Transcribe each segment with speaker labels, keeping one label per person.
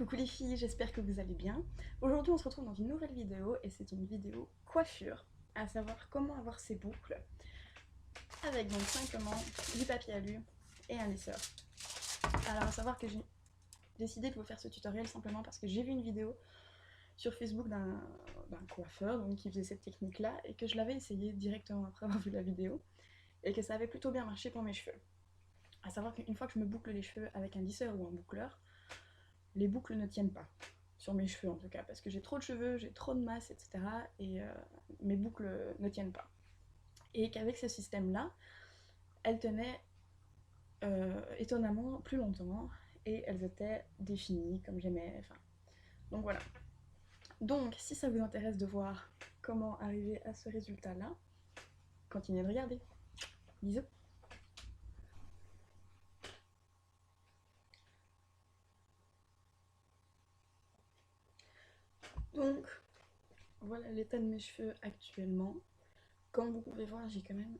Speaker 1: Coucou les filles, j'espère que vous allez bien. Aujourd'hui on se retrouve dans une nouvelle vidéo et c'est une vidéo coiffure, à savoir comment avoir ses boucles avec donc simplement du papier alu et un lisseur. Alors à savoir que j'ai décidé de vous faire ce tutoriel simplement parce que j'ai vu une vidéo sur Facebook d'un coiffeur donc, qui faisait cette technique là et que je l'avais essayé directement après avoir vu la vidéo et que ça avait plutôt bien marché pour mes cheveux. À savoir qu'une fois que je me boucle les cheveux avec un lisseur ou un boucleur, les boucles ne tiennent pas, sur mes cheveux en tout cas, parce que j'ai trop de cheveux, j'ai trop de masse, etc. Et mes boucles ne tiennent pas. Et qu'avec ce système-là, elles tenaient étonnamment plus longtemps et elles étaient définies comme j'aimais. Enfin, donc voilà. Donc, si ça vous intéresse de voir comment arriver à ce résultat-là, continuez de regarder. Bisous. Donc, voilà l'état de mes cheveux actuellement. Comme vous pouvez voir, j'ai quand même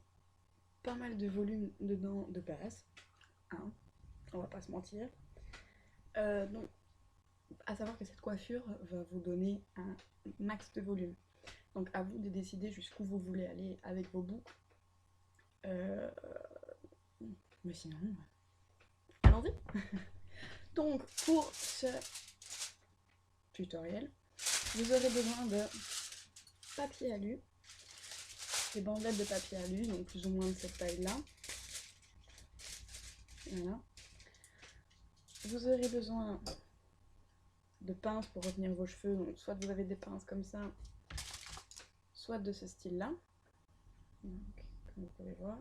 Speaker 1: pas mal de volume dedans de base. Hein, on va pas se mentir. Donc, à savoir que cette coiffure va vous donner un max de volume. Donc, à vous de décider jusqu'où vous voulez aller avec vos boucles. Mais sinon, allons-y. Donc, pour ce tutoriel, vous aurez besoin de papier alu, des bandelettes de papier alu, donc plus ou moins de cette taille-là. Voilà. Vous aurez besoin de pinces pour retenir vos cheveux, donc soit vous avez des pinces comme ça, soit de ce style-là. Donc, comme vous pouvez voir.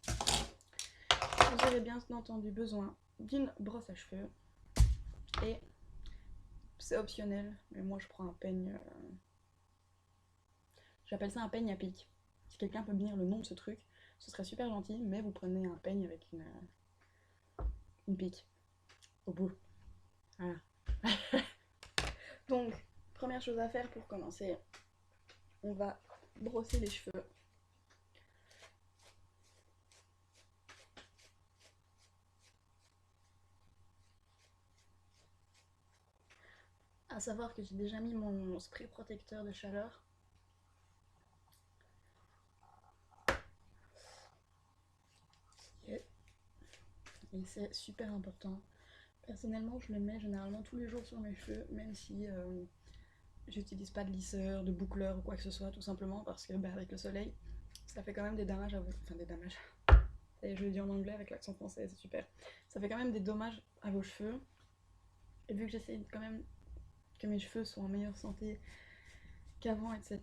Speaker 1: Vous aurez bien entendu besoin d'une brosse à cheveux et c'est optionnel, mais moi je prends un peigne, j'appelle ça un peigne à pic. Si quelqu'un peut me dire le nom de ce truc, ce serait super gentil, mais vous prenez un peigne avec une pique au bout. Voilà. Donc, première chose à faire pour commencer, on va brosser les cheveux. À savoir que j'ai déjà mis mon spray protecteur de chaleur. Et c'est super important. Personnellement, je le mets généralement tous les jours sur mes cheveux, même si j'utilise pas de lisseur, de boucleur ou quoi que ce soit, tout simplement parce que avec le soleil, ça fait quand même des dommages à vos... Enfin, des dommages. Et je le dis en anglais avec l'accent français, c'est super. Ça fait quand même des dommages à vos cheveux. Et vu que j'essaye quand même que mes cheveux soient en meilleure santé qu'avant, etc.,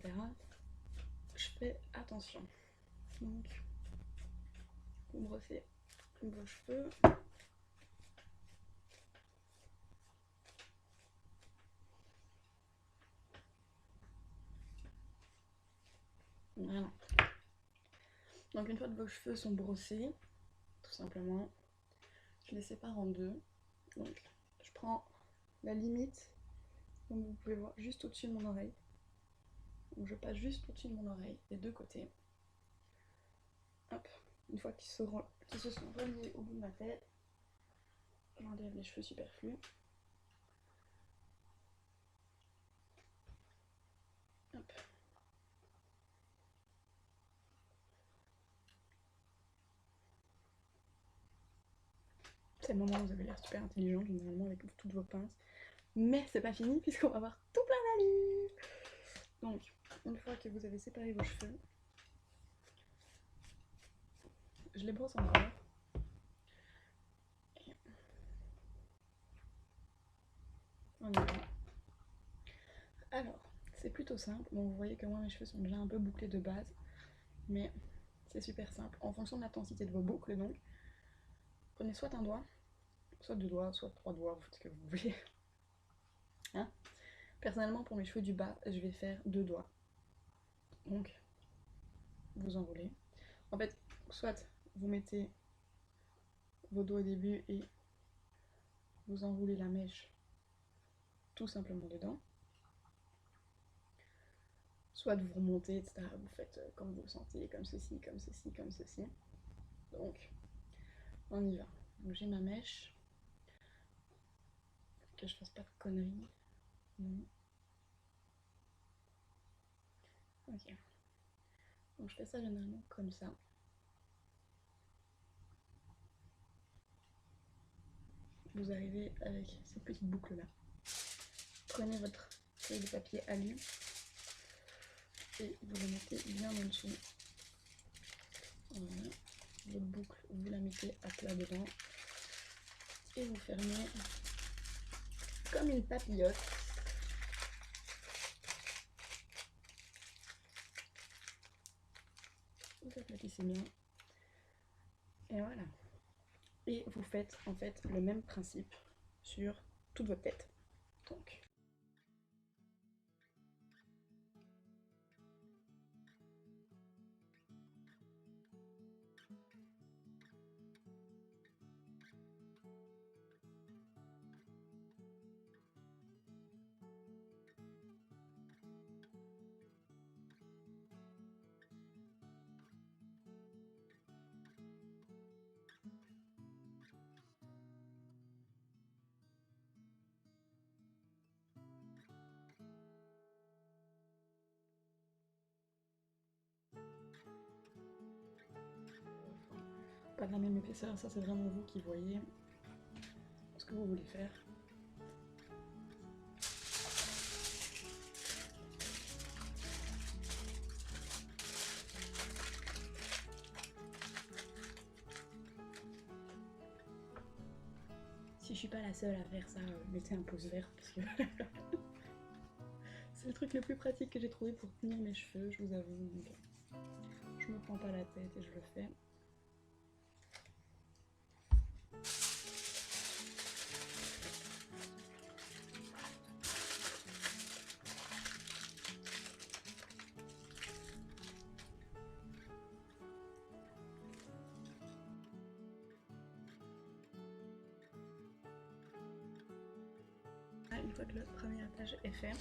Speaker 1: je fais attention. Donc, vous brossez vos cheveux. Voilà. Donc une fois que vos cheveux sont brossés, tout simplement, je les sépare en deux. Donc je prends la limite, comme vous pouvez voir, juste au-dessus de mon oreille. Donc je passe juste au-dessus de mon oreille, des deux côtés. Hop, une fois qu'ils se sont reliés au bout de ma tête, j'enlève les cheveux superflus. Hop. C'est le moment où vous avez l'air super intelligent, généralement avec toutes vos pinces. Mais c'est pas fini puisqu'on va avoir tout plein d'amis. Donc, une fois que vous avez séparé vos cheveux, je les brosse encore. On y va. Alors, c'est plutôt simple. Bon, vous voyez que moi mes cheveux sont déjà un peu bouclés de base, mais c'est super simple. En fonction de l'intensité de vos boucles, donc, prenez soit un doigt, soit deux doigts, soit trois doigts, vous faites ce que vous voulez. Hein? Personnellement, pour mes cheveux du bas, je vais faire deux doigts. Donc, vous enroulez. En fait, soit vous mettez vos doigts au début et vous enroulez la mèche tout simplement dedans. Soit vous remontez, etc. Vous faites comme vous le sentez, comme ceci, comme ceci, comme ceci. Donc, on y va. Donc j'ai ma mèche. que je fasse pas de conneries. Non. Ok. Donc je fais ça généralement comme ça. Vous arrivez avec cette petite boucle là. Prenez votre feuille de papier alu et vous la mettez bien en dessous. Voilà. Votre boucle, vous la mettez à plat dedans et vous fermez comme une papillote. Vous aplatissez bien. Et voilà. Et vous faites en fait le même principe sur toute votre tête. Donc. Pas de la même épaisseur, ça c'est vraiment vous qui voyez ce que vous voulez faire. Si je suis pas la seule à faire ça, mettez un pouce vert parce que c'est le truc le plus pratique que j'ai trouvé pour tenir mes cheveux, je vous avoue. Donc, je me prends pas la tête et je le fais. Une fois que le premier étage est fait.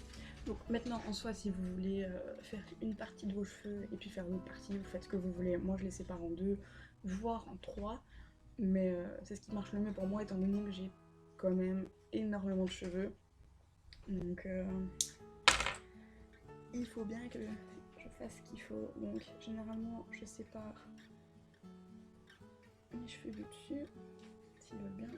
Speaker 1: Donc maintenant en soi si vous voulez faire une partie de vos cheveux et puis faire l'autre partie, vous faites ce que vous voulez. Moi je les sépare en deux, voire en trois, mais c'est ce qui marche le mieux pour moi étant donné que j'ai quand même énormément de cheveux. Donc il faut bien que je fasse ce qu'il faut. Donc généralement je sépare mes cheveux du dessus, s'ils veulent bien.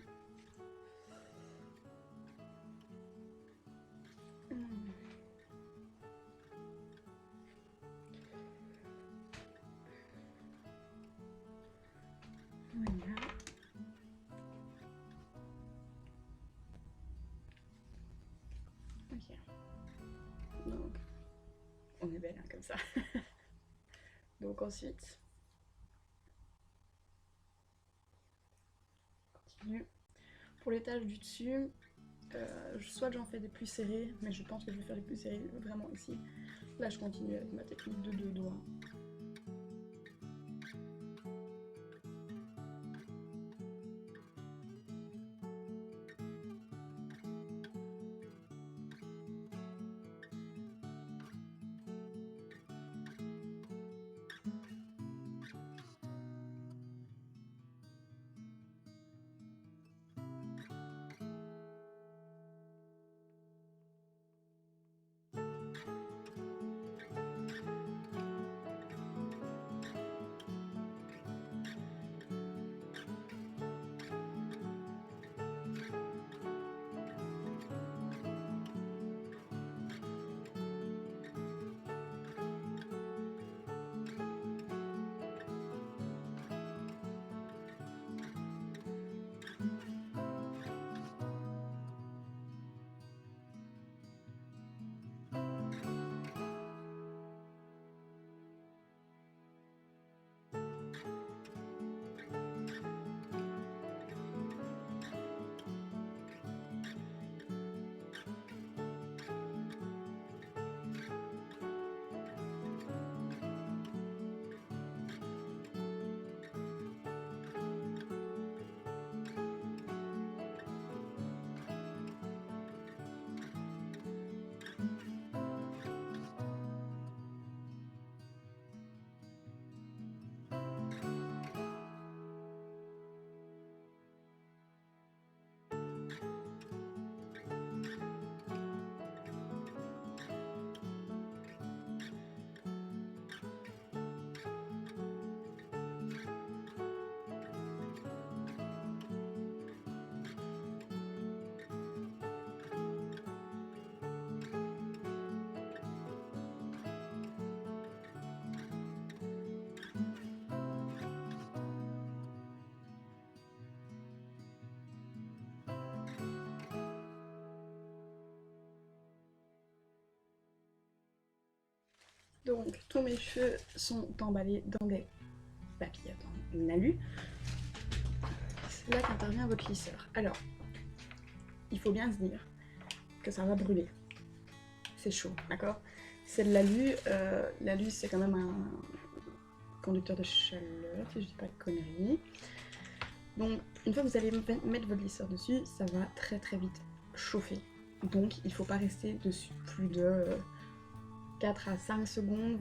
Speaker 1: Voilà. Ok. Donc, on est belle hein, comme ça. Donc ensuite, continue. Pour les taches du dessus, soit j'en fais des plus serrés, mais je pense que je vais faire les plus serrés vraiment ici. Là, je continue avec ma technique de deux doigts. Donc tous mes cheveux sont emballés dans des papiers, en alu. C'est là qu'intervient votre lisseur. Alors, il faut bien se dire que ça va brûler. C'est chaud, d'accord? C'est de l'alu. L'alu, c'est quand même un conducteur de chaleur, si je dis pas de conneries. Donc, une fois que vous allez mettre votre lisseur dessus, ça va très très vite chauffer. Donc, il ne faut pas rester dessus plus de 4 à 5 secondes,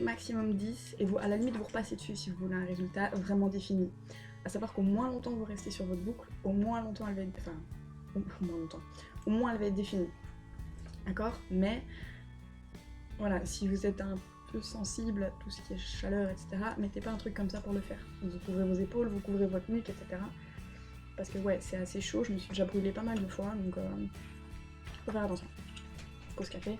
Speaker 1: maximum 10, et vous, à la limite, vous repassez dessus si vous voulez un résultat vraiment défini. À savoir qu'au moins longtemps vous restez sur votre boucle, au moins longtemps elle va être... Enfin, au moins elle va être définie. D'accord? Mais, voilà, si vous êtes un peu sensible à tout ce qui est chaleur, etc., mettez pas un truc comme ça pour le faire. Vous couvrez vos épaules, vous couvrez votre nuque, etc. Parce que ouais, c'est assez chaud, je me suis déjà brûlée pas mal de fois, donc faut faire attention. Pause café.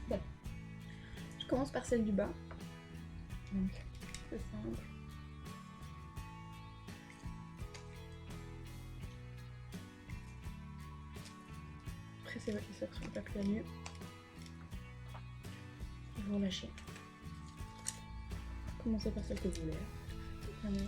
Speaker 1: Bon. Je commence par celle du bas. Donc, c'est simple. Pressez votre lisseur sur le papier alu. Vous relâchez. Commencez par celle que vous voulez. Allez.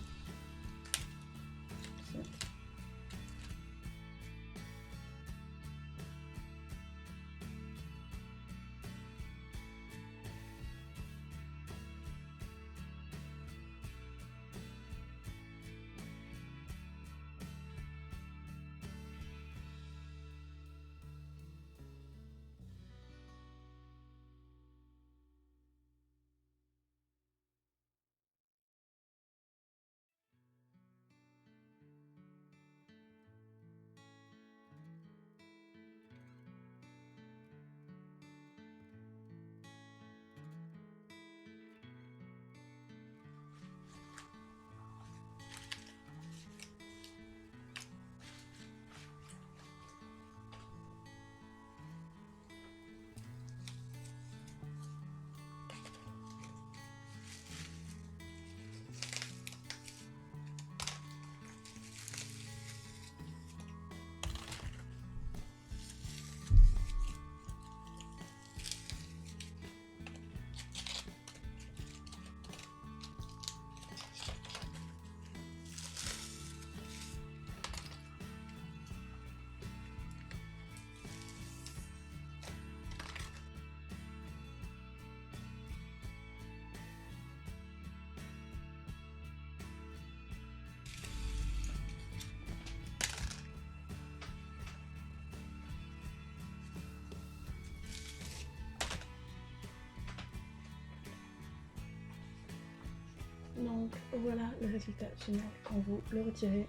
Speaker 1: Donc voilà le résultat final quand vous le retirez.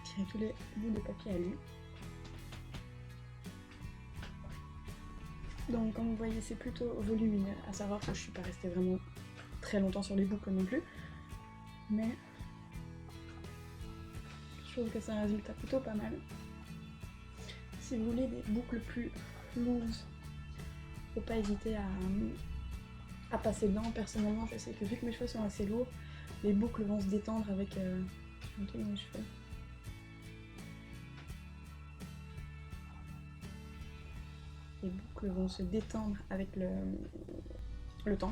Speaker 1: Tirez tous les bouts de papier alu. Donc comme vous voyez c'est plutôt volumineux, à savoir que je suis pas restée vraiment très longtemps sur les boucles non plus. Mais je trouve que c'est un résultat plutôt pas mal. Si vous voulez des boucles plus loose, faut pas hésiter à passer dedans. Personnellement je sais que vu que mes cheveux sont assez lourds, les boucles vont se détendre avec mes cheveux. Les boucles vont se détendre avec le temps.